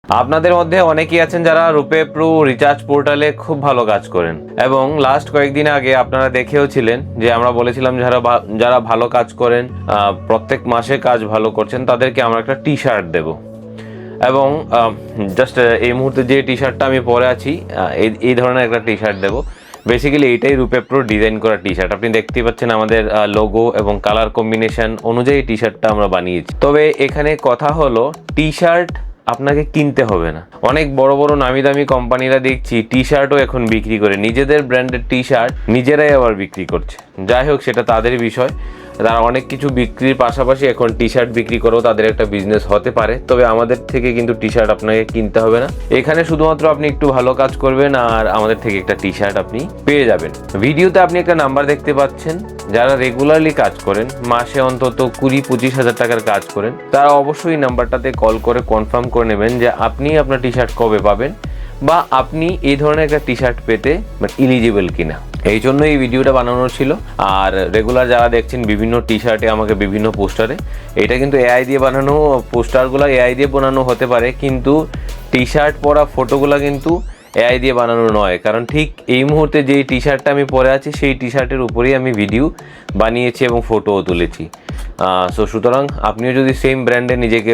আপনাদের মধ্যে অনেকেই আছেন যারা রুপে প্রো রিচার্জ পোর্টালে খুব ভালো কাজ করেন এবং লাস্ট কয়েকদিন আগে আপনারা দেখেও ছিলেন যে আমরা বলেছিলাম যারা ভালো কাজ করেন, প্রত্যেক মাসে কাজ ভালো করছেন, তাদেরকে আমরা একটা টি শার্ট দেবো। এবং জাস্ট এই মুহূর্তে যে টি শার্টটা আমি পরে আছি, এই ধরনের একটা টি শার্ট দেবো। বেসিক্যালি এইটাই রুপে প্রো ডিজাইন করা টি শার্ট। আপনি দেখতেই পাচ্ছেন আমাদের লোগো এবং কালার কম্বিনেশন অনুযায়ী টি শার্টটা আমরা বানিয়েছি। তবে এখানে কথা হলো, টি শার্ট আপনাকে কিনতে হবে না। অনেক বড় বড় নামি দামি কোম্পানিরা দেখছি টি শার্টও এখন বিক্রি করে, নিজেদের ব্র্যান্ডের টি শার্ট নিজেরাই আবার বিক্রি করছে। যাই হোক, সেটা তাদের বিষয়। তারা অনেক কিছু বিক্রির পাশাপাশি এখন টি শার্ট বিক্রি করেও তাদের একটা বিজনেস হতে পারে। তবে আমাদের থেকে কিন্তু টি শার্ট আপনাকে কিনতে হবে না। এখানে শুধুমাত্র আপনি একটু ভালো কাজ করবেন আর আমাদের থেকে একটা টি শার্ট আপনি পেয়ে যাবেন। ভিডিওতে আপনি একটা নাম্বার দেখতে পাচ্ছেন। যারা রেগুলারলি কাজ করেন, মাসে অন্তত 20-25 হাজার টাকার কাজ করেন, তারা অবশ্যই নাম্বারটাতে কল করে কনফার্ম করে নেবেন যে আপনি আপনার টি শার্ট কবে পাবেন বা আপনি এই ধরনের একটা টি শার্ট পেতে এলিজিবল কিনা। এই জন্য এই ভিডিওটা বানানো ছিল। আর রেগুলার যারা দেখছেন বিভিন্ন টি শার্টে আমাকে বিভিন্ন পোস্টারে, এটা কিন্তু এআই দিয়ে বানানো, পোস্টারগুলো এআই দিয়ে বানানো হতে পারে, কিন্তু টি শার্ট পরা ফটোগুলো কিন্তু এআই দিয়ে বানানো নয়। কারণ ঠিক এই মুহূর্তে যেই টি শার্টটা আমি পরে আছি সেই টি শার্টের উপরেই আমি ভিডিও বানিয়েছি এবং ফটোও তুলেছি। সুতরাং আপনিও যদি সেম ব্র্যান্ডে নিজেকে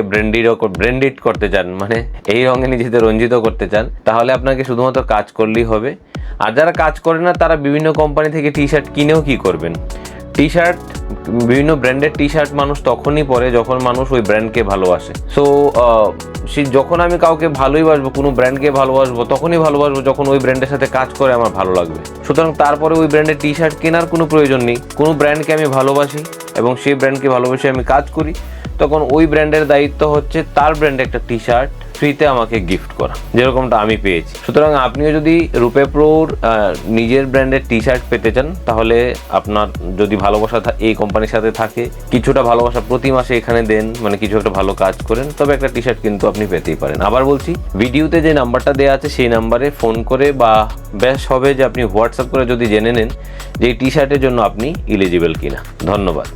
ব্র্যান্ডেড করতে চান, মানে এই রঙে নিজেদের রঞ্জিত করতে চান, তাহলে আপনাকে শুধুমাত্র কাজ করলেই হবে। আর যারা কাজ করে না, তারা বিভিন্ন কোম্পানি থেকে টি শার্ট কিনেও কি করবেন? টি শার্ট, বিভিন্ন ব্র্যান্ডের টি শার্ট মানুষ তখনই পরে যখন মানুষ ওই ব্র্যান্ডকে ভালোবাসে। যখন আমি কাউকে ভালোবাসবো, কোনো ব্র্যান্ডকে ভালোবাসবো, তখনই ভালোবাসবো যখন ওই ব্র্যান্ডের সাথে কাজ করে আমার ভালো লাগবে। সুতরাং তারপরে ওই ব্র্যান্ডের টি শার্ট কেনার কোনো প্রয়োজন নেই। কোনো ব্র্যান্ডকে আমি ভালোবাসি এবং সেই ব্র্যান্ডকে ভালোবেসে আমি কাজ করি, তখন ওই ব্র্যান্ডের দায়িত্ব হচ্ছে তার ব্র্যান্ডে একটা টি শার্ট ফ্রিতে আমাকে গিফট করা, যেরকমটা আমি পেয়েছি। সুতরাং আপনিও যদি রুপে প্রোর নিজের ব্র্যান্ডের টি শার্ট পেতে চান, তাহলে আপনার যদি ভালোবাসা এই কোম্পানির সাথে থাকে, কিছুটা ভালোবাসা প্রতি মাসে এখানে দেন, মানে কিছু একটা ভালো কাজ করেন, তবে একটা টি শার্ট কিন্তু আপনি পেতেই পারেন। আবার বলছি, ভিডিওতে যে নাম্বারটা দেওয়া আছে সেই নাম্বারে ফোন করে, বা বেশ হবে যে আপনি হোয়াটসঅ্যাপ করে যদি জেনে নেন যে এই টি শার্টের জন্য আপনি এলিজিবল কিনা। ধন্যবাদ।